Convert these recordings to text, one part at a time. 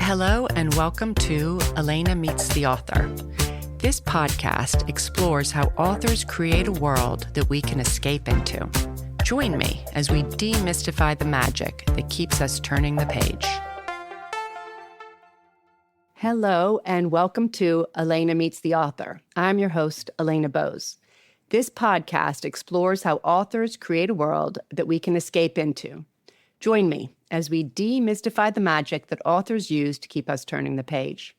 Hello and welcome to Elena Meets the Author. This podcast explores how authors create a world that we can escape into. Join me as we demystify the magic that keeps us turning the page. Hello and welcome to Elena Meets the Author. I'm your host, Elena Bose. This podcast explores how authors create a world that we can escape into. Join me as we demystify the magic that authors use to keep us turning the page.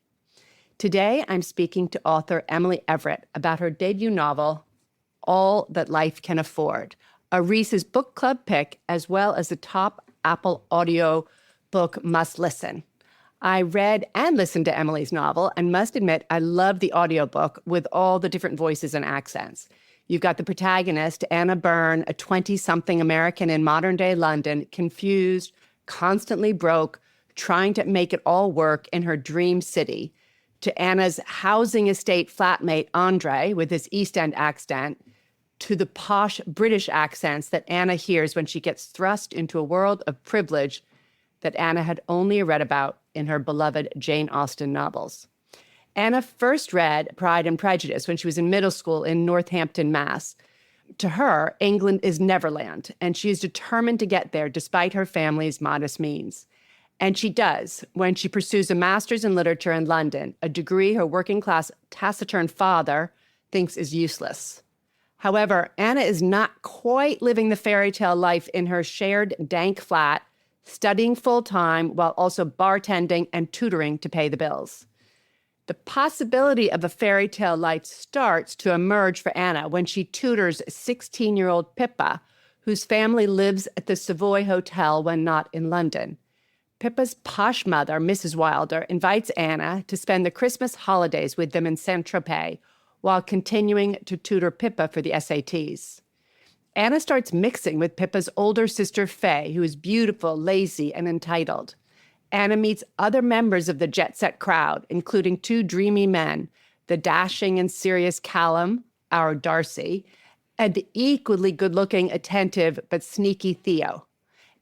Today, I'm speaking to author Emily Everett about her debut novel, All That Life Can Afford, a Reese's Book Club pick, as well as a top Apple Audiobook must-listen. I read and listened to Emily's novel and must admit I love the audiobook with all the different voices and accents. You've got the protagonist, Anna Byrne, a 20-something American in modern-day London, confused, constantly broke, trying to make it all work in her dream city, to Anna's housing estate flatmate, Andre, with his East End accent, to the posh British accents that Anna hears when she gets thrust into a world of privilege that Anna had only read about in her beloved Jane Austen novels. Anna first read Pride and Prejudice when she was in middle school in Northampton, Mass. To her, England is Neverland, and she is determined to get there despite her family's modest means. And she does when she pursues a master's in literature in London, a degree her working-class, taciturn father thinks is useless. However, Anna is not quite living the fairy tale life in her shared dank flat, studying full-time while also bartending and tutoring to pay the bills. The possibility of a fairy tale life starts to emerge for Anna when she tutors 16-year-old Pippa, whose family lives at the Savoy Hotel when not in London. Pippa's posh mother, Mrs. Wilder, invites Anna to spend the Christmas holidays with them in Tropez while continuing to tutor Pippa for the SATs. Anna starts mixing with Pippa's older sister, Faye, who is beautiful, lazy, and entitled. Anna meets other members of the jet-set crowd, including two dreamy men, the dashing and serious Callum, our Darcy, and the equally good-looking, attentive, but sneaky Theo.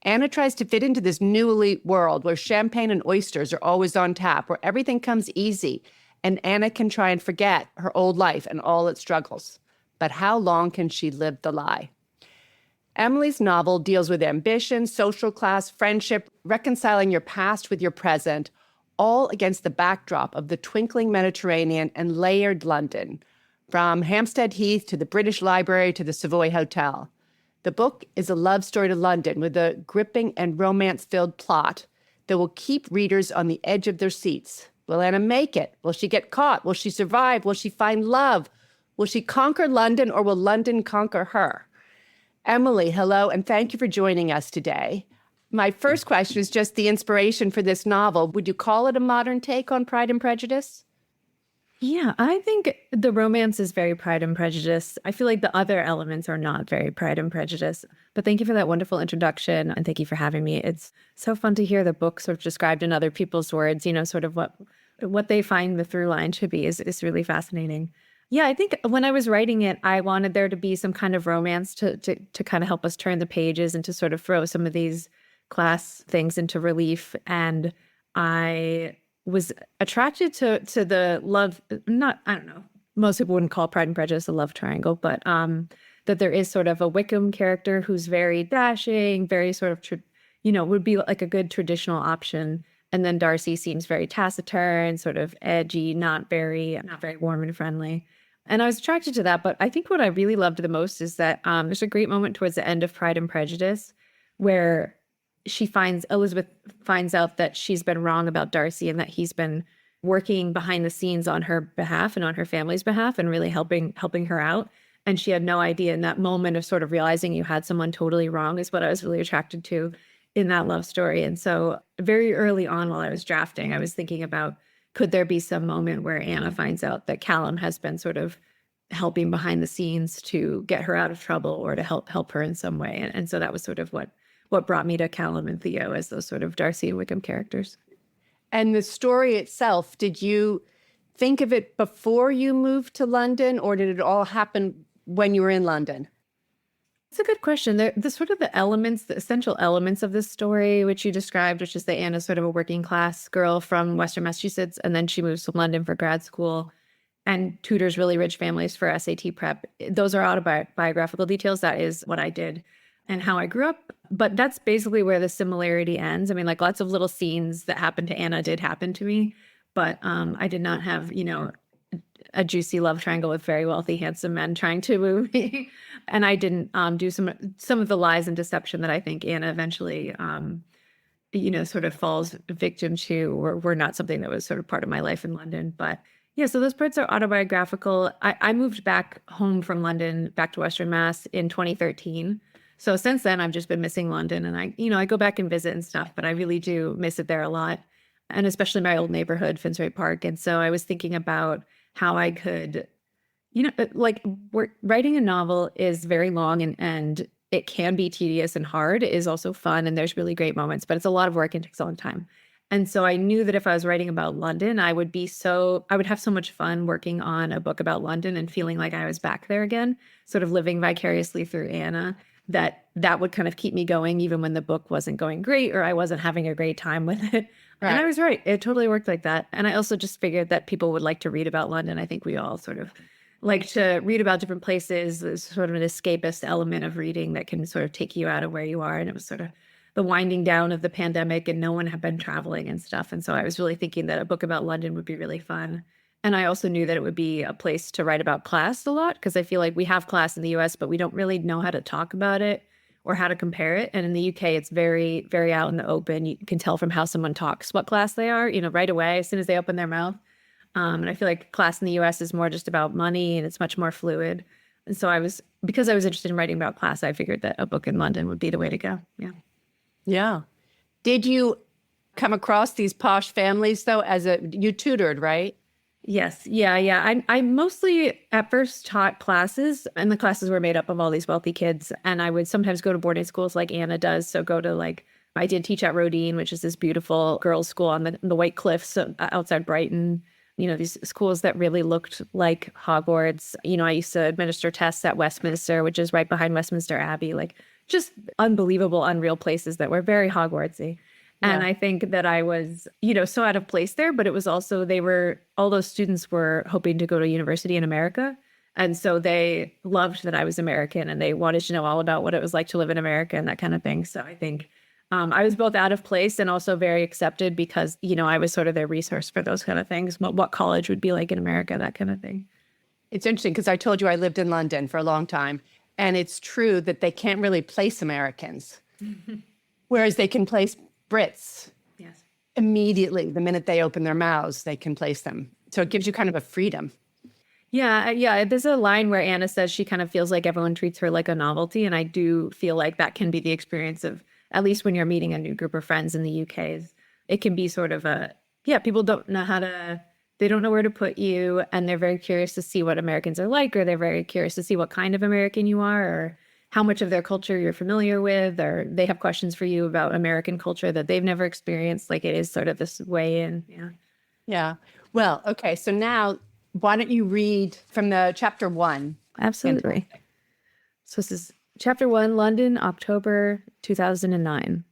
Anna tries to fit into this new elite world where champagne and oysters are always on tap, where everything comes easy, and Anna can try and forget her old life and all its struggles. But how long can she live the lie? Emily's novel deals with ambition, social class, friendship, reconciling your past with your present, all against the backdrop of the twinkling Mediterranean and layered London, from Hampstead Heath to the British Library to the Savoy Hotel. The book is a love story to London with a gripping and romance-filled plot that will keep readers on the edge of their seats. Will Anna make it? Will she get caught? Will she survive? Will she find love? Will she conquer London, or will London conquer her? Emily, hello, and thank you for joining us today. My first question is just the inspiration for this novel. Would you call it a modern take on Pride and Prejudice? Yeah, I think the romance is very Pride and Prejudice. I feel like the other elements are not very Pride and Prejudice. But thank you for that wonderful introduction, and thank you for having me. It's so fun to hear the book sort of described in other people's words, sort of what they find the through line to be is really fascinating. Yeah, I think when I was writing it, I wanted there to be some kind of romance to kind of help us turn the pages and to sort of throw some of these class things into relief. And I was attracted to the love, I don't know, most people wouldn't call Pride and Prejudice a love triangle, but that there is sort of a Wickham character who's very dashing, very sort of, would be like a good traditional option. And then Darcy seems very taciturn, sort of edgy, not very warm and friendly. And I was attracted to that. But I think what I really loved the most is that there's a great moment towards the end of Pride and Prejudice where Elizabeth finds out that she's been wrong about Darcy and that he's been working behind the scenes on her behalf and on her family's behalf and really helping her out. And she had no idea in that moment of sort of realizing you had someone totally wrong is what I was really attracted to in that love story. And so very early on while I was drafting, I was thinking about, could there be some moment where Anna finds out that Callum has been sort of helping behind the scenes to get her out of trouble or to help her in some way? And so that was sort of what brought me to Callum and Theo as those sort of Darcy and Wickham characters. And the story itself, did you think of it before you moved to London, or did it all happen when you were in London? It's a good question. The sort of the elements, the essential elements of this story, which you described, which is that Anna's sort of a working class girl from Western Massachusetts, and then she moves to London for grad school and tutors really rich families for SAT prep. Those are autobiographical details. That is what I did and how I grew up. But that's basically where the similarity ends. I mean, like lots of little scenes that happened to Anna did happen to me, but I did not have, a juicy love triangle with very wealthy, handsome men trying to woo me. And I didn't do some of the lies and deception that I think Anna eventually, sort of falls victim to, or were not something that was sort of part of my life in London. But yeah, so those parts are autobiographical. I moved back home from London, back to Western Mass in 2013. So since then, I've just been missing London, and I go back and visit and stuff, but I really do miss it there a lot, and especially my old neighborhood, Finsbury Park. And so I was thinking about how I could, writing a novel is very long and it can be tedious and hard. It is also fun, and there's really great moments, but it's a lot of work and takes a long time. And so I knew that if I was writing about London, I would have so much fun working on a book about London and feeling like I was back there again, sort of living vicariously through Anna, that would kind of keep me going even when the book wasn't going great or I wasn't having a great time with it. Right. And I was right. It totally worked like that. And I also just figured that people would like to read about London. I think we all sort of like to read about different places. There's sort of an escapist element of reading that can sort of take you out of where you are. And it was sort of the winding down of the pandemic, and no one had been traveling and stuff. And so I was really thinking that a book about London would be really fun. And I also knew that it would be a place to write about class a lot, because I feel like we have class in the US, but we don't really know how to talk about it or how to compare it. And in the UK, it's very, very out in the open. You can tell from how someone talks what class they are, right away, as soon as they open their mouth. And I feel like class in the US is more just about money, and it's much more fluid. And so because I was interested in writing about class, I figured that a book in London would be the way to go. Yeah. Yeah. Did you come across these posh families, though, you tutored, right? Yes. Yeah. I mostly at first taught classes, and the classes were made up of all these wealthy kids. And I would sometimes go to boarding schools like Anna does. So I did teach at Rodin, which is this beautiful girls' school on the White Cliffs outside Brighton. These schools that really looked like Hogwarts. I used to administer tests at Westminster, which is right behind Westminster Abbey, like just unbelievable, unreal places that were very Hogwartsy. And I think that I was, so out of place there, but it was also, all those students were hoping to go to university in America. And so they loved that I was American, and they wanted to know all about what it was like to live in America and that kind of thing. So I think I was both out of place and also very accepted because, I was sort of their resource for those kind of things, what college would be like in America, that kind of thing. It's interesting because I told you I lived in London for a long time, and it's true that they can't really place Americans, whereas they can place Brits. Yes. Immediately, the minute they open their mouths, they can place them. So it gives you kind of a freedom. Yeah. There's a line where Anna says she kind of feels like everyone treats her like a novelty. And I do feel like that can be the experience of, at least when you're meeting a new group of friends in the UK, it can be sort of people don't know they don't know where to put you. And they're very curious to see what Americans are like, or they're very curious to see what kind of American you are, or how much of their culture you're familiar with, or they have questions for you about American culture that they've never experienced. Like, it is sort of this way in. Yeah. Yeah. Well, okay. So now why don't you read from the chapter 1? Absolutely. So this is chapter 1, London, October 2009.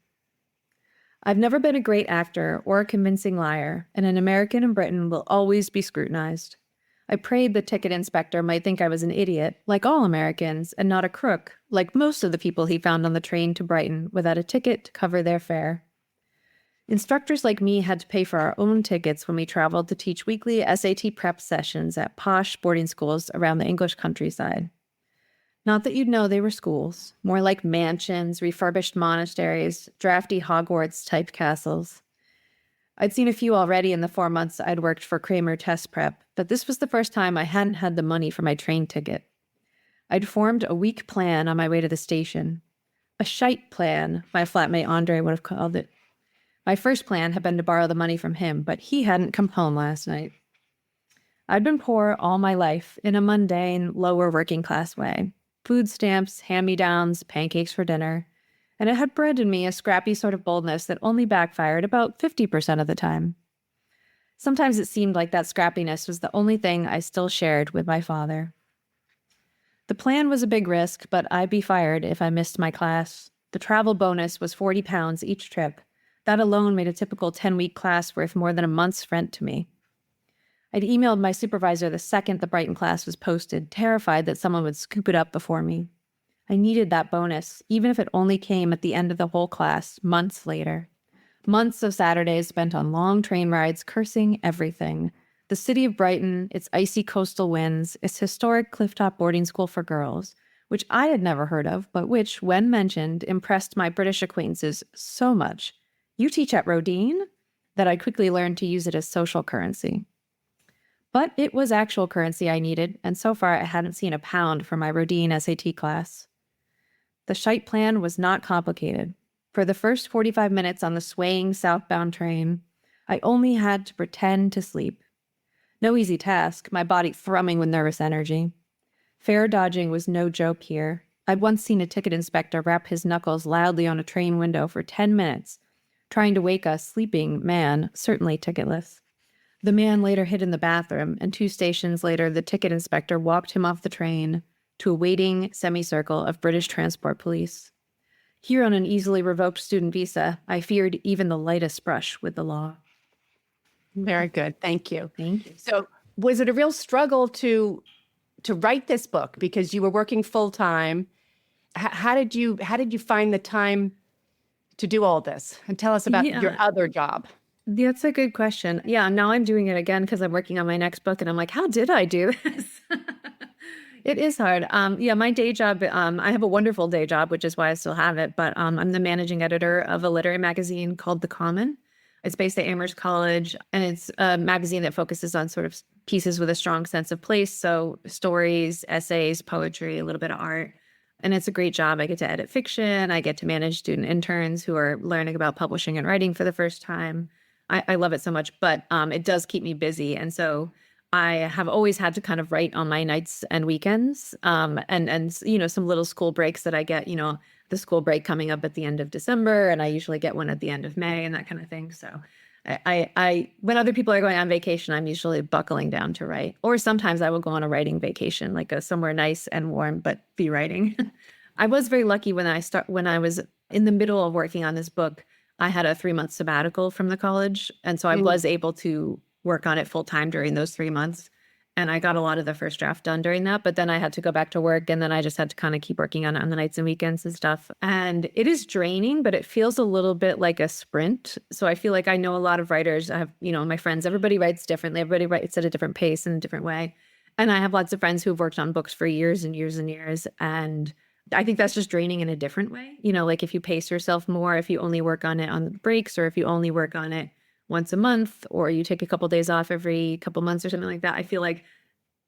I've never been a great actor or a convincing liar, and an American in Britain will always be scrutinized. I prayed the ticket inspector might think I was an idiot, like all Americans, and not a crook, like most of the people he found on the train to Brighton without a ticket to cover their fare. Instructors like me had to pay for our own tickets when we traveled to teach weekly SAT prep sessions at posh boarding schools around the English countryside. Not that you'd know they were schools, more like mansions, refurbished monasteries, drafty Hogwarts-type castles. I'd seen a few already in the 4 months I'd worked for Kramer Test Prep, but this was the first time I hadn't had the money for my train ticket. I'd formed a weak plan on my way to the station. A shite plan, my flatmate Andre would have called it. My first plan had been to borrow the money from him, but he hadn't come home last night. I'd been poor all my life, in a mundane, lower working class way. Food stamps, hand-me-downs, pancakes for dinner. And it had bred in me a scrappy sort of boldness that only backfired about 50% of the time. Sometimes it seemed like that scrappiness was the only thing I still shared with my father. The plan was a big risk, but I'd be fired if I missed my class. The travel bonus was £40 each trip. That alone made a typical 10-week class worth more than a month's rent to me. I'd emailed my supervisor the second the Brighton class was posted, terrified that someone would scoop it up before me. I needed that bonus, even if it only came at the end of the whole class, months later. Months of Saturdays spent on long train rides, cursing everything. The city of Brighton, its icy coastal winds, its historic clifftop boarding school for girls, which I had never heard of, but which, when mentioned, impressed my British acquaintances so much. You teach at Rodin? That I quickly learned to use it as social currency. But it was actual currency I needed, and so far I hadn't seen a pound for my Rodin SAT class. The shite plan was not complicated. For the first 45 minutes on the swaying southbound train, I only had to pretend to sleep. No easy task, my body thrumming with nervous energy. Fare dodging was no joke here. I'd once seen a ticket inspector rap his knuckles loudly on a train window for 10 minutes, trying to wake a sleeping man, certainly ticketless. The man later hid in the bathroom, and 2 stations later, the ticket inspector walked him off the train to a waiting semicircle of British transport police. Here on an easily revoked student visa, I feared even the lightest brush with the law. Very good. Thank you. Thank you. So was it a real struggle to write this book because you were working full time? How did you find the time to do all this? And tell us about your other job. That's a good question. Yeah, now I'm doing it again because I'm working on my next book, and I'm like, how did I do this? It is hard. My day job, I have a wonderful day job, which is why I still have it, but I'm the managing editor of a literary magazine called The Common. It's based at Amherst College, and it's a magazine that focuses on sort of pieces with a strong sense of place. So stories, essays, poetry, a little bit of art. And it's a great job. I get to edit fiction. I get to manage student interns who are learning about publishing and writing for the first time. I love it so much, but it does keep me busy. And so I have always had to kind of write on my nights and weekends, and some little school breaks that I get, the school break coming up at the end of December, and I usually get one at the end of May and that kind of thing. So I when other people are going on vacation, I'm usually buckling down to write. Or sometimes I will go on a writing vacation, like go somewhere nice and warm, but be writing. I was very lucky when I was in the middle of working on this book. I had a 3-month sabbatical from the college, and so I was able to work on it full time during those 3 months. And I got a lot of the first draft done during that, but then I had to go back to work, and then I just had to kind of keep working on it on the nights and weekends and stuff. And it is draining, but it feels a little bit like a sprint. So I feel like I know a lot of writers. I have, my friends, everybody writes differently. Everybody writes at a different pace and a different way. And I have lots of friends who've worked on books for years and years and years. And I think that's just draining in a different way. Like if you pace yourself more, if you only work on it on the breaks, or if you only work on it once a month, or you take a couple days off every couple months or something like that, I feel like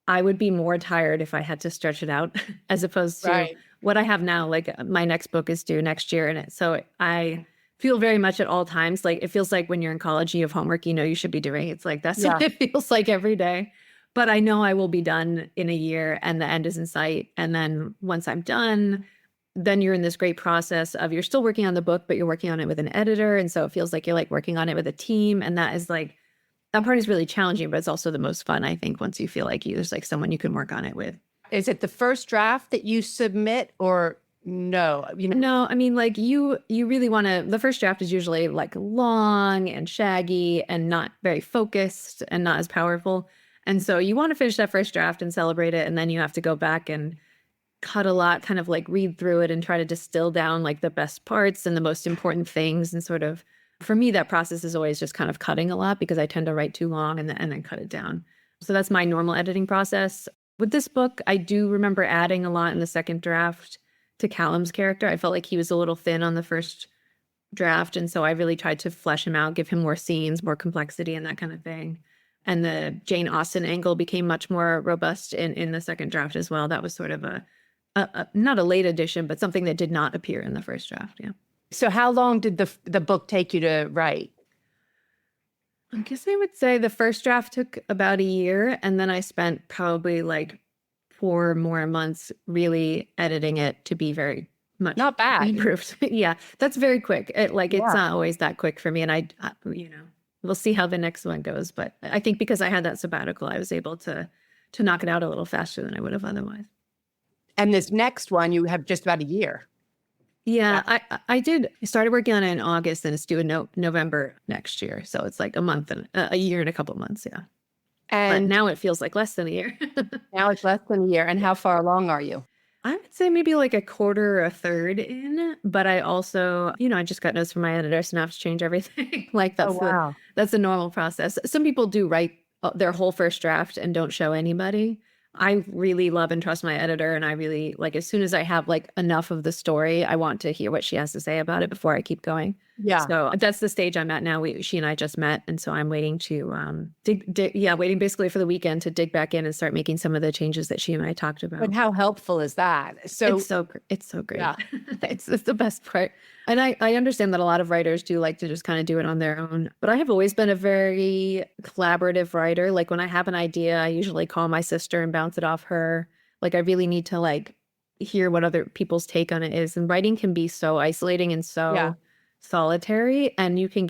I would be more tired if I had to stretch it out as opposed to what I have now. Like my next book is due next year. And so I feel very much at all times, like it feels like when you're in college, you have homework, you should be doing. It's like, that's what it feels like every day. But I know I will be done in a year and the end is in sight. And then once I'm done, then you're in this great process of you're still working on the book, but you're working on it with an editor. And so it feels like you're like working on it with a team. And that is like, that part is really challenging, but it's also the most fun, I think, once you feel like there's like someone you can work on it with. Is it the first draft that you submit, or no? No, I mean, like you really want to, the first draft is usually like long and shaggy and not very focused and not as powerful. And so you want to finish that first draft and celebrate it. And then you have to go back and cut a lot, kind of like read through it and try to distill down like the best parts and the most important things. And sort of, for me, that process is always just kind of cutting a lot because I tend to write too long and then cut it down. So that's my normal editing process. With this book, I do remember adding a lot in the second draft to Callum's character. I felt like he was a little thin on the first draft. And so I really tried to flesh him out, give him more scenes, more complexity and that kind of thing. And the Jane Austen angle became much more robust in the second draft as well. That was sort of a not a late addition, but something that did not appear in the first draft. Yeah. So how long did the book take you to write? I guess I would say the first draft took about a year, and then I spent probably like 4 more months really editing it to be very much not bad improved. Yeah, that's very quick. It's not always that quick for me, and we'll see how the next one goes. But I think because I had that sabbatical, I was able to knock it out a little faster than I would have otherwise. And this next one, you have just about a year. Yeah, I started working on it in August and it's due in November next year. So it's like a year and a couple of months. Yeah. But And now it feels like less than a year. now it's less than a year. And how far along are you? I would say maybe like a quarter or a third in, but I also, I just got notes from my editor, so now I have to change everything. Like Oh, wow. that's a normal process. Some people do write their whole first draft and don't show anybody. I really love and trust my editor, and I really like as soon as I have like enough of the story, I want to hear what she has to say about it before I keep going. Yeah. So that's the stage I'm at now. She and I just met, and so I'm waiting to waiting basically for the weekend to dig back in and start making some of the changes that she and I talked about. But how helpful is that? So It's so great. Yeah. It's the best part. And I understand that a lot of writers do like to just kind of do it on their own. But I have always been a very collaborative writer. Like when I have an idea, I usually call my sister and bounce it off her. Like I really need to like hear what other people's take on it is. And writing can be so isolating and so solitary. And you can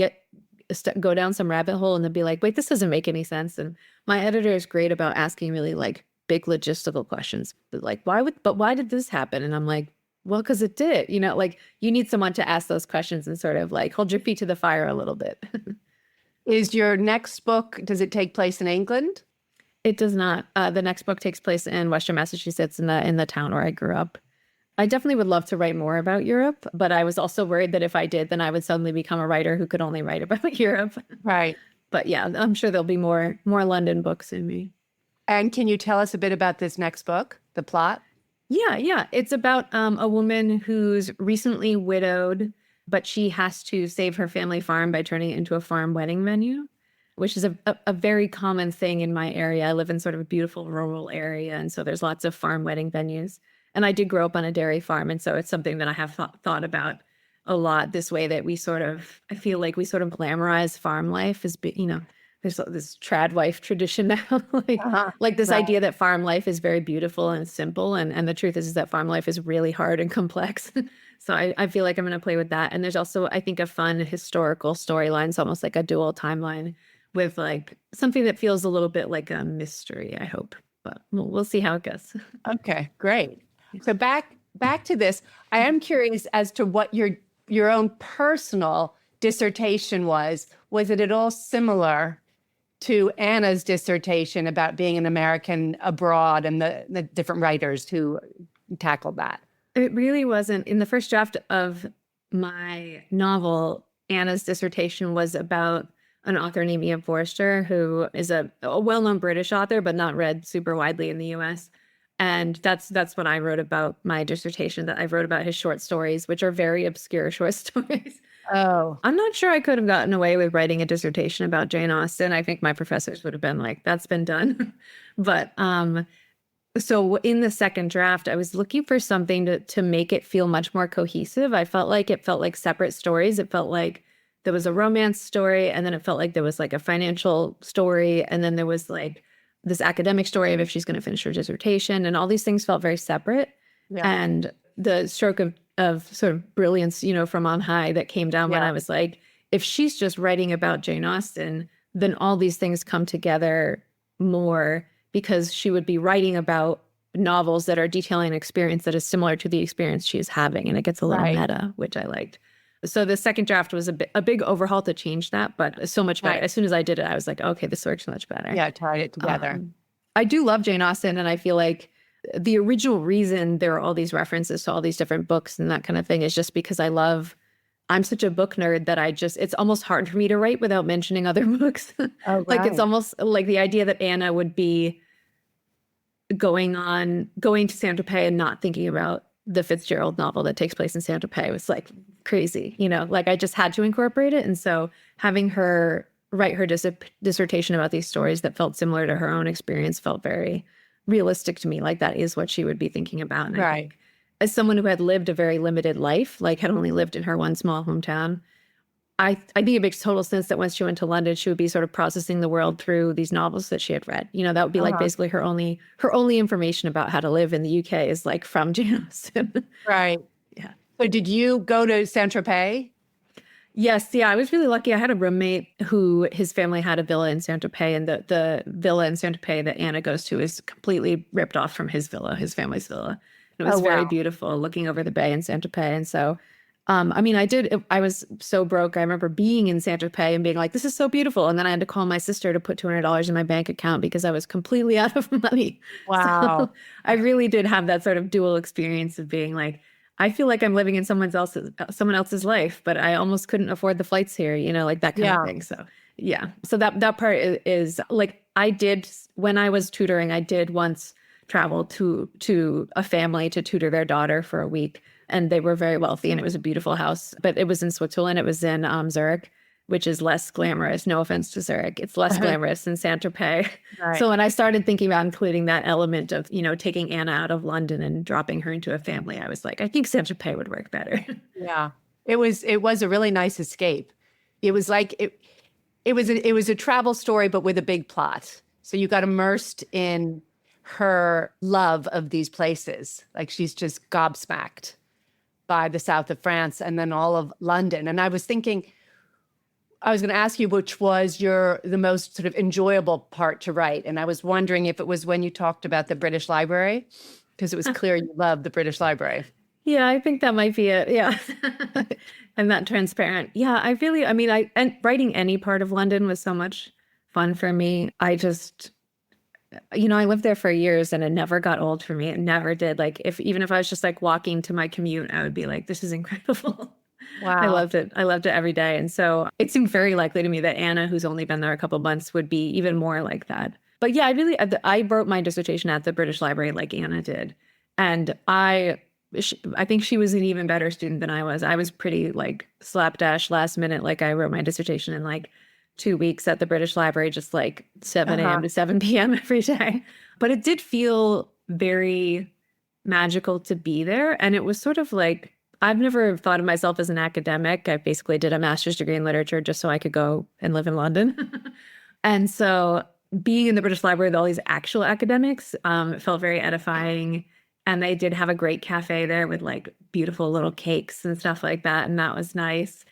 go down some rabbit hole and then be like, wait, this doesn't make any sense. And my editor is great about asking really like big logistical questions. Like, why did this happen? And I'm like, well, because it did, like you need someone to ask those questions and sort of like hold your feet to the fire a little bit. Is your next book, does it take place in England? It does not. The next book takes place in Western Massachusetts in the town where I grew up. I definitely would love to write more about Europe, but I was also worried that if I did, then I would suddenly become a writer who could only write about Europe. Right. But yeah, I'm sure there'll be more London books in me. And can you tell us a bit about this next book, the plot? Yeah. It's about a woman who's recently widowed, but she has to save her family farm by turning it into a farm wedding venue, which is a very common thing in my area. I live in sort of a beautiful rural area, and so there's lots of farm wedding venues. And I did grow up on a dairy farm, and so it's something that I have thought about a lot, this way that I feel like we sort of glamorize farm life as, there's this trad wife tradition now, like this idea that farm life is very beautiful and simple. And the truth is that farm life is really hard and complex. So I feel like I'm going to play with that. And there's also, I think, a fun historical storyline. It's almost like a dual timeline with like something that feels a little bit like a mystery, I hope. But we'll see how it goes. Okay, great. So back to this, I am curious as to what your own personal dissertation was. Was it at all similar to Anna's dissertation about being an American abroad and the different writers who tackled that? It really wasn't. In the first draft of my novel, Anna's dissertation was about an author named Ian Forster, who is a well-known British author, but not read super widely in the US. And that's what I wrote about my dissertation, that I wrote about his short stories, which are very obscure short stories. Oh, I'm not sure I could have gotten away with writing a dissertation about Jane Austen. I think my professors would have been like, that's been done. But so in the second draft, I was looking for something to make it feel much more cohesive. It felt like separate stories. It felt like there was a romance story, and then it felt like there was like a financial story, and then there was like this academic story of if she's going to finish her dissertation, and all these things felt very separate. Yeah. And the stroke of sort of brilliance, from on high that came down when I was like, if she's just writing about Jane Austen, then all these things come together more, because she would be writing about novels that are detailing an experience that is similar to the experience she is having. And it gets a little meta, which I liked. So the second draft was a big overhaul to change that, but so much better. Right. As soon as I did it, I was like, okay, this works much better. Yeah, tied it together. I do love Jane Austen, and I feel like the original reason there are all these references to all these different books and that kind of thing is just because I'm such a book nerd that it's almost hard for me to write without mentioning other books. Oh, right. Like it's almost like the idea that Anna would be going to Saint Tropez and not thinking about the Fitzgerald novel that takes place in Saint Tropez was like crazy, like I just had to incorporate it. And so having her write her dissertation about these stories that felt similar to her own experience felt very realistic to me. Like that is what she would be thinking about. And I think, as someone who had lived a very limited life, like had only lived in her one small hometown, I think it makes total sense that once she went to London, she would be sort of processing the world through these novels that she had read. That would be like basically her only information about how to live in the UK is like from Jane Austen. Right. Yeah. So did you go to Saint Tropez? Yes. Yeah. I was really lucky. I had a roommate who his family had a villa in Saint Tropez, and the villa in Saint Tropez that Anna goes to is completely ripped off from his villa, his family's villa. It Oh, was very wow. beautiful looking over the bay in Saint-Tropez. And so, I mean, I was so broke. I remember being in Saint-Tropez and being like, this is so beautiful. And then I had to call my sister to put $200 in my bank account because I was completely out of money. So Wow. I really did have that sort of dual experience of being like, I feel like I'm living in someone else's life, but I almost couldn't afford the flights here, like that kind of Yeah. thing. So yeah. So that part is like I did when I was tutoring, I did once travel to a family to tutor their daughter for a week. And they were very wealthy and it was a beautiful house. But it was in Switzerland. It was in Zurich, which is less glamorous. No offense to Zurich. It's less glamorous than Saint-Tropez. Right. So when I started thinking about including that element of, taking Anna out of London and dropping her into a family, I was like, I think Saint-Tropez would work better. Yeah. It was a really nice escape. It was like it was a travel story, but with a big plot. So you got immersed in her love of these places. Like she's just gobsmacked by the south of France and then all of London. And I was thinking, I was going to ask you which was the most sort of enjoyable part to write. And I was wondering if it was when you talked about the British Library, because it was clear you loved the British Library. Yeah, I think that might be it. Yeah. I'm not transparent. Yeah, and writing any part of London was so much fun for me. I lived there for years and it never got old for me. It never did. Like even if I was just like walking to my commute, I would be like, this is incredible. I Wow. loved it. I loved it every day. And so it seemed very likely to me that Anna, who's only been there a couple months, would be even more like that. But yeah, I wrote my dissertation at the British Library like Anna did. And I think she was an even better student than I was. I was pretty like slapdash last minute. Like I wrote my dissertation in like 2 weeks at the British Library, just like 7 Uh-huh. a.m. to 7 p.m. every day. But it did feel very magical to be there. And it was sort of like, I've never thought of myself as an academic. I basically did a master's degree in literature just so I could go and live in London. And so being in the British Library with all these actual academics, it felt very edifying. And they did have a great cafe there with like beautiful little cakes and stuff like that. And that was nice.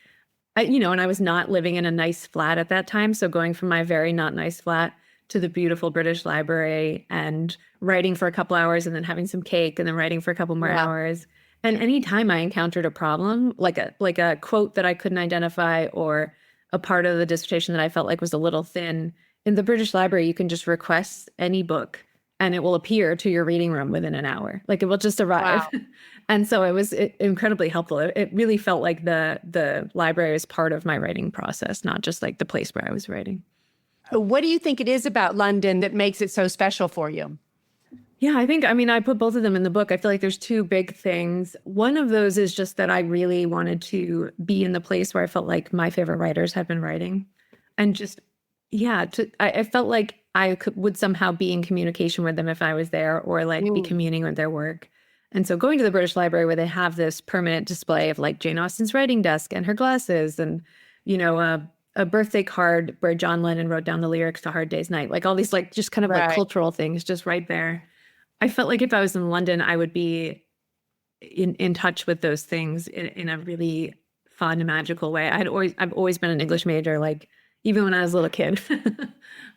And I was not living in a nice flat at that time. So going from my very not nice flat to the beautiful British Library and writing for a couple hours and then having some cake and then writing for a couple more Yeah. hours. And anytime I encountered a problem, like a quote that I couldn't identify or a part of the dissertation that I felt like was a little thin, in the British Library, you can just request any book and it will appear to your reading room within an hour. Like it will just arrive. Wow. And so it was incredibly helpful. It really felt like the library was part of my writing process, not just like the place where I was writing. What do you think it is about London that makes it so special for you? Yeah, I put both of them in the book. I feel like there's two big things. One of those is just that I really wanted to be in the place where I felt like my favorite writers had been writing. And just, yeah, I felt like would somehow be in communication with them if I was there or like be Mm. communing with their work. And so going to the British Library where they have this permanent display of like Jane Austen's writing desk and her glasses and, a birthday card where John Lennon wrote down the lyrics to Hard Day's Night, like all these like just kind of like Right. cultural things just right there. I felt like if I was in London, I would be in touch with those things in a really fun, magical way. I've always been an English major, like even when I was a little kid. I've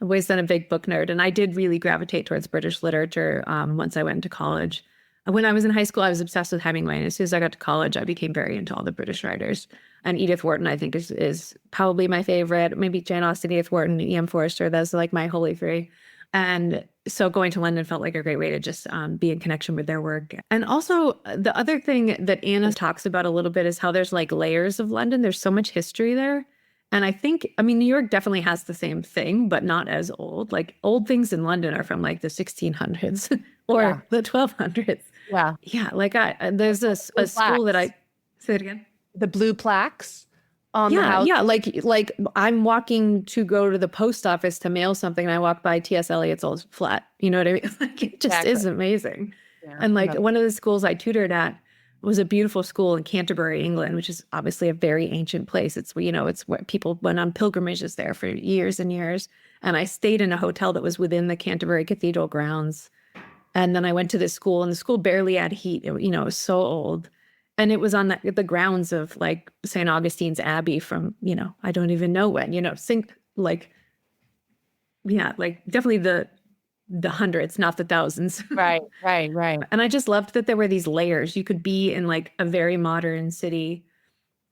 always been a big book nerd, and I did really gravitate towards British literature once I went into college. When I was in high school, I was obsessed with Hemingway, and as soon as I got to college, I became very into all the British writers. And Edith Wharton, I think, is probably my favorite. Maybe Jane Austen, Edith Wharton, E.M. Forster. Those are like my holy three. And so going to London felt like a great way to just be in connection with their work. And also the other thing that Anna talks about a little bit is how there's like layers of London. There's so much history there. And New York definitely has the same thing, but not as old. Like old things in London are from like the 1600s or Yeah. the 1200s. Yeah. Yeah, like there's a Blue school that plaques. say it again. The blue plaques on the Yeah, house. yeah. Like I'm walking to go to the post office to mail something, and I walk by T.S. Eliot's old flat. You know what I mean? Like it just Exactly. is amazing. Yeah. And like No. one of the schools I tutored at was a beautiful school in Canterbury, England, which is obviously a very ancient place. It's where people went on pilgrimages there for years and years. And I stayed in a hotel that was within the Canterbury Cathedral grounds. And then I went to this school, and the school barely had heat. It was so old. And it was on the grounds of like St. Augustine's Abbey from, I don't even know when, think like, yeah, like definitely the hundreds, not the thousands. Right, right, right. And I just loved that there were these layers. You could be in like a very modern city.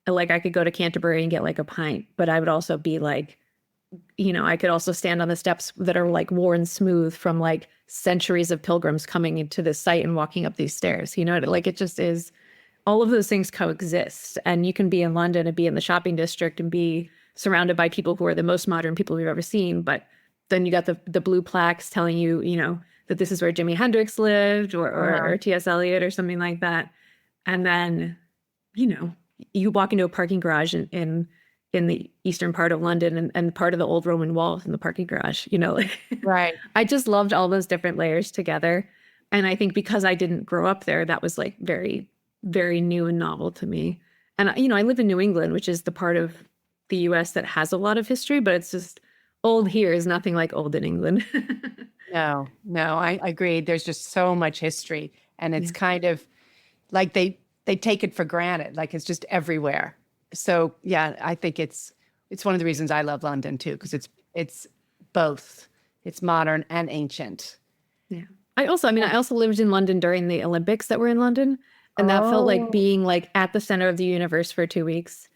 Like I could go to Canterbury and get like a pint, but I would also be like, I could also stand on the steps that are like worn smooth from like centuries of pilgrims coming into this site and walking up these stairs. Like it just is, all of those things coexist. And you can be in London and be in the shopping district and be surrounded by people who are the most modern people we've ever seen. But then you got the blue plaques telling you, that this is where Jimi Hendrix lived or T.S. Eliot or something like that. And then, you walk into a parking garage in the eastern part of London and part of the old Roman wall in the parking garage, Right. I just loved all those different layers together. And I think because I didn't grow up there, that was like very, very new and novel to me. And, I live in New England, which is the part of the US that has a lot of history, but it's just old here is nothing like old in England. No, I agree. There's just so much history, and it's kind of like they take it for granted, like it's just everywhere. So yeah, I think it's one of the reasons I love London too, because it's both. It's modern and ancient. Yeah. I also lived in London during the Olympics that were in London, and that felt like being like at the center of the universe for 2 weeks.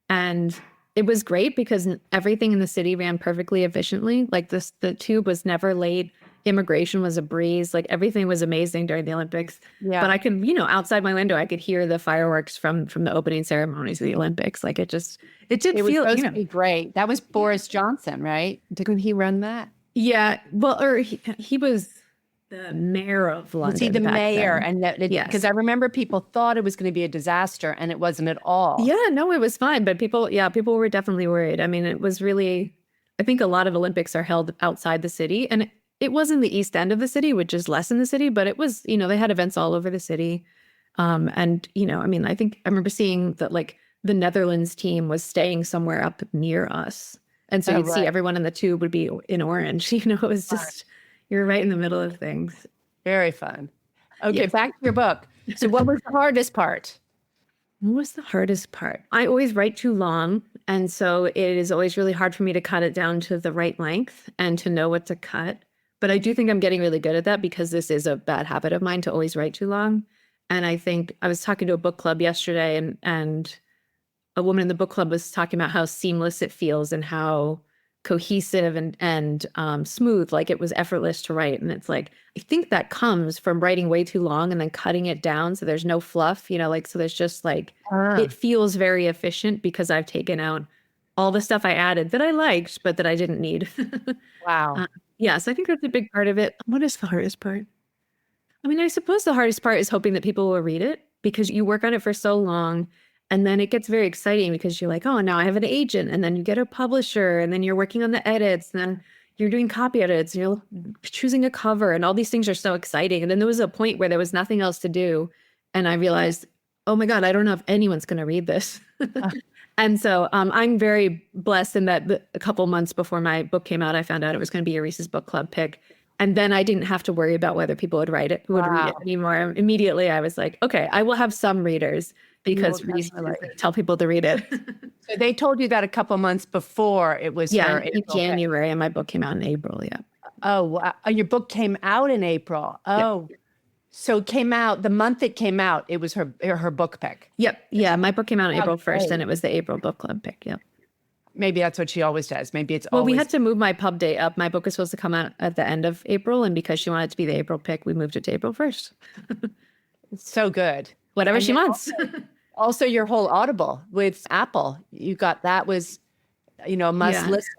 And it was great because everything in the city ran perfectly efficiently. Like the tube was never late. Immigration was a breeze. Like everything was amazing during the Olympics. Yeah. But I could, outside my window, I could hear the fireworks from the opening ceremonies of the Olympics. Like it did It was feel, supposed to be great. That was Boris Johnson, right? Didn't he run that? Yeah. Well, or he was the mayor of London. Was he the mayor? Then. And Yes. Because I remember people thought it was going to be a disaster, and it wasn't at all. Yeah, no, it was fine. But people were definitely worried. I mean, it was really, I think a lot of Olympics are held outside the city, and it was in the east end of the city, which is less in the city, but it was, they had events all over the city. And, I think I remember seeing that like the Netherlands team was staying somewhere up near us. And so you'd see everyone in the tube would be in orange. It was just, you're right in the middle of things. Very fun. Okay, back to your book. So what was the hardest part? What was the hardest part? I always write too long. And so it is always really hard for me to cut it down to the right length and to know what to cut. But I do think I'm getting really good at that because this is a bad habit of mine to always write too long. And I think I was talking to a book club yesterday and a woman in the book club was talking about how seamless it feels and how cohesive and smooth, like it was effortless to write. And it's like, I think that comes from writing way too long and then cutting it down so there's no fluff, so there's just like, it feels very efficient because I've taken out all the stuff I added that I liked, but that I didn't need. Wow. Yeah, so I think that's a big part of it. What is the hardest part? I mean, I suppose the hardest part is hoping that people will read it because you work on it for so long. And then it gets very exciting because you're like, oh, now I have an agent. And then you get a publisher and then you're working on the edits. And then you're doing copy edits and you're choosing a cover. And all these things are so exciting. And then there was a point where there was nothing else to do. And I realized, oh my God, I don't know if anyone's going to read this. And so I'm very blessed in that a couple months before my book came out, I found out it was going to be a Reese's Book Club pick. And then I didn't have to worry about whether people would read it anymore. Immediately, I was like, okay, I will have some readers because Reese tell people to read it. So they told you that a couple months before it was her in January, and my book came out in April, yeah. Oh, wow. Your book came out in April. Oh, yeah. So it came out, the month it came out, it was her book pick. Yep. Yeah, my book came out on April 1st, and it was the April book club pick, yep. Maybe that's what she always does. Maybe it's always... Well, we had to move my pub date up. My book was supposed to come out at the end of April, and because she wanted it to be the April pick, we moved it to April 1st. It's so good. Whatever she wants. Also, your whole Audible with Apple, you got that was, a must listen.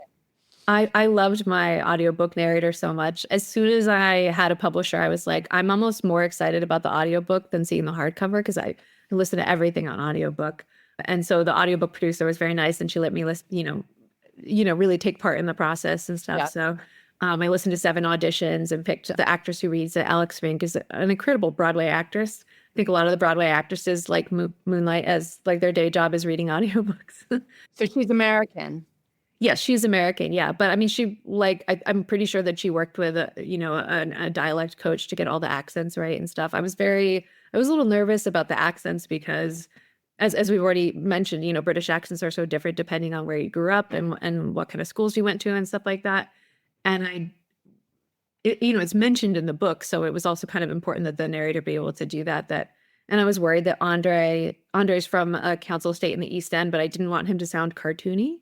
I loved my audiobook narrator so much. As soon as I had a publisher, I was like, I'm almost more excited about the audiobook than seeing the hardcover because I listen to everything on audiobook. And so the audiobook producer was very nice and she let me listen, really take part in the process and stuff. Yeah. So I listened to 7 auditions and picked the actress who reads it. Alex Fink is an incredible Broadway actress. I think a lot of the Broadway actresses like moonlight as like their day job is reading audiobooks. So she's American. Yes, she's American. Yeah. But I mean, I'm pretty sure that she worked with a dialect coach to get all the accents right and stuff. I was a little nervous about the accents because as we've already mentioned, British accents are so different depending on where you grew up and what kind of schools you went to and stuff like that. And it's mentioned in the book, so it was also kind of important that the narrator be able to do that. And I was worried that Andre's from a council estate in the East End, but I didn't want him to sound cartoony.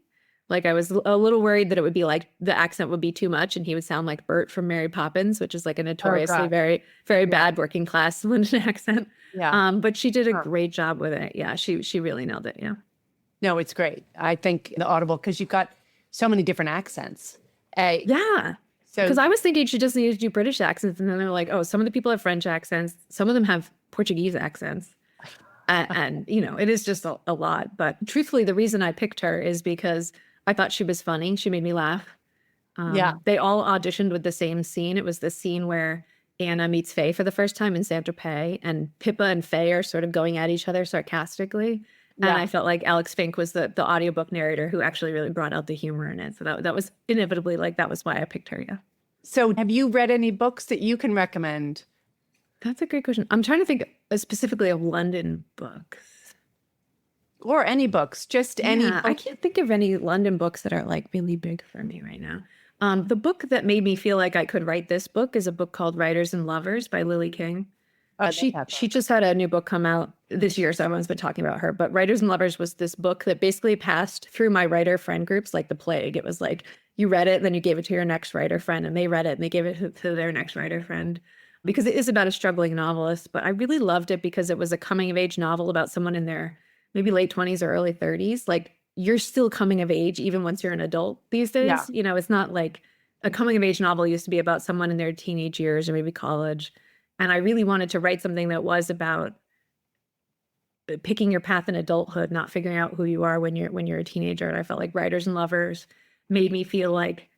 Like, I was a little worried that it would be like the accent would be too much and he would sound like Bert from Mary Poppins, which is like a notoriously very, very bad working class London accent. Yeah. But she did a great job with it. Yeah, she really nailed it. Yeah. No, it's great. I think the Audible, because you've got so many different accents. Yeah. Because I was thinking she just needed to do British accents. And then they're like, oh, some of the people have French accents. Some of them have Portuguese accents. And it is just a lot. But truthfully, the reason I picked her is because I thought she was funny. She made me laugh. They all auditioned with the same scene. It was the scene where Anna meets Faye for the first time in Saint-Tropez, and Pippa and Faye are sort of going at each other sarcastically. And I felt like Alex Fink was the audiobook narrator who actually really brought out the humor in it. So that was inevitably, like, that was why I picked her, yeah. So have you read any books that you can recommend? That's a great question. I'm trying to think specifically of London books. Or any books, just any. I can't think of any London books that are like really big for me right now. The book that made me feel like I could write this book is a book called Writers and Lovers by Lily King. She just had a new book come out this year, so everyone's been talking about her. But Writers and Lovers was this book that basically passed through my writer friend groups like the plague. It was like you read it, then you gave it to your next writer friend, and they read it, and they gave it to their next writer friend. Because it is about a struggling novelist. But I really loved it because it was a coming-of-age novel about someone in their maybe late 20s or early 30s. Like, you're still coming of age even once you're an adult these days. Yeah. It's not like a coming-of-age novel used to be about someone in their teenage years or maybe college. And I really wanted to write something that was about picking your path in adulthood, not figuring out who you are when you're a teenager. And I felt like Writers and Lovers made me feel like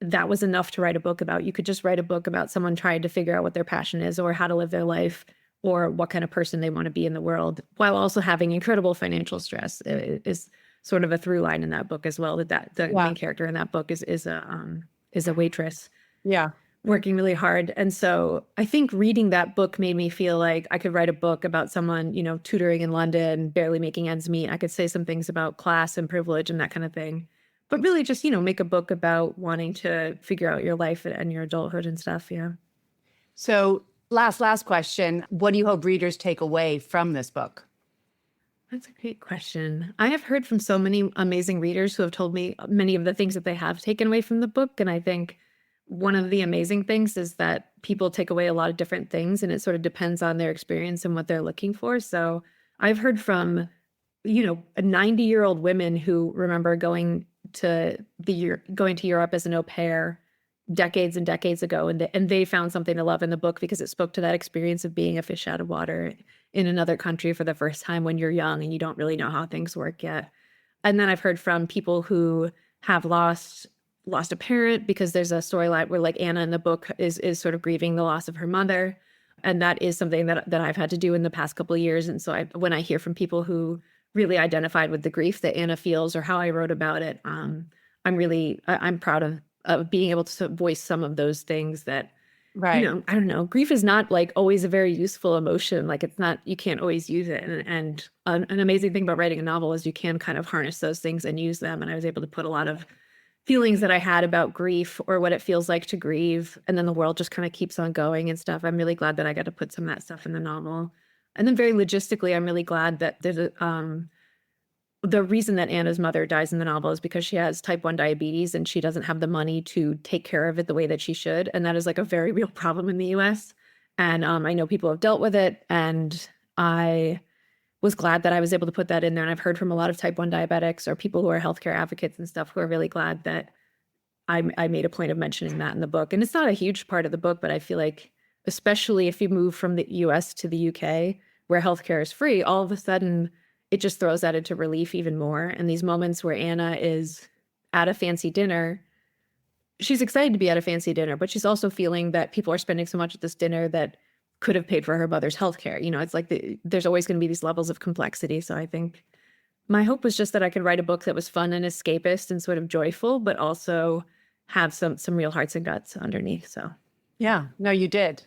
that was enough to write a book about. You could just write a book about someone trying to figure out what their passion is or how to live their life or what kind of person they want to be in the world, while also having incredible financial stress. It is sort of a through line in that book as well, that the main character in that book is a waitress. Yeah. Working really hard. And so I think reading that book made me feel like I could write a book about someone, tutoring in London, barely making ends meet. I could say some things about class and privilege and that kind of thing. But really just, make a book about wanting to figure out your life and your adulthood and stuff. Yeah. So last question. What do you hope readers take away from this book? That's a great question. I have heard from so many amazing readers who have told me many of the things that they have taken away from the book. And I think one of the amazing things is that people take away a lot of different things, and it sort of depends on their experience and what they're looking for. So I've heard from, 90-year-old women who remember going to Europe as an au pair decades and decades ago, and they found something to love in the book because it spoke to that experience of being a fish out of water in another country for the first time when you're young and you don't really know how things work yet. And then I've heard from people who have lost a parent, because there's a storyline where, like, Anna in the book is sort of grieving the loss of her mother. And that is something that I've had to do in the past couple of years. And so when I hear from people who really identified with the grief that Anna feels or how I wrote about it, I'm proud of being able to voice some of those things that, right. I don't know, grief is not like always a very useful emotion. Like, it's not, you can't always use it. And an amazing thing about writing a novel is you can kind of harness those things and use them. And I was able to put a lot of feelings that I had about grief or what it feels like to grieve, and then the world just kind of keeps on going and stuff. I'm really glad that I got to put some of that stuff in the novel. And then very logistically, I'm really glad that there's the reason that Anna's mother dies in the novel is because she has type 1 diabetes and she doesn't have the money to take care of it the way that she should. And that is like a very real problem in the US. And I know people have dealt with it, and I was glad that I was able to put that in there. And I've heard from a lot of type 1 diabetics or people who are healthcare advocates and stuff who are really glad that I made a point of mentioning that in the book. And it's not a huge part of the book, but I feel like, especially if you move from the US to the UK, where healthcare is free, all of a sudden it just throws that into relief even more. And these moments where Anna is at a fancy dinner, she's excited to be at a fancy dinner, but she's also feeling that people are spending so much at this dinner that could have paid for her mother's healthcare. It's like there's always going to be these levels of complexity. So I think my hope was just that I could write a book that was fun and escapist and sort of joyful, but also have some real hearts and guts underneath. So yeah, no, you did.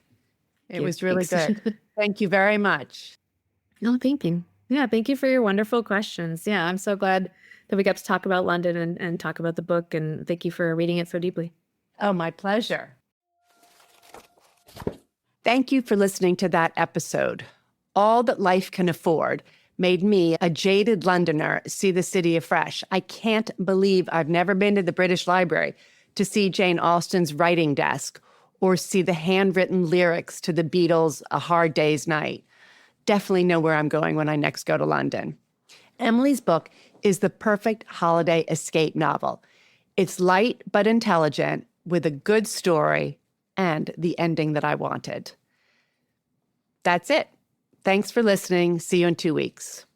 It was really good. Thank you very much. No, thank you. Yeah, thank you for your wonderful questions. Yeah, I'm so glad that we got to talk about London and talk about the book, and thank you for reading it so deeply. Oh, my pleasure. Thank you for listening to that episode. All that life can afford made me, a jaded Londoner, see the city afresh. I can't believe I've never been to the British Library to see Jane Austen's writing desk or see the handwritten lyrics to the Beatles' A Hard Day's Night. Definitely know where I'm going when I next go to London. Emily's book is the perfect holiday escape novel. It's light but intelligent, with a good story and the ending that I wanted. That's it. Thanks for listening. See you in 2 weeks.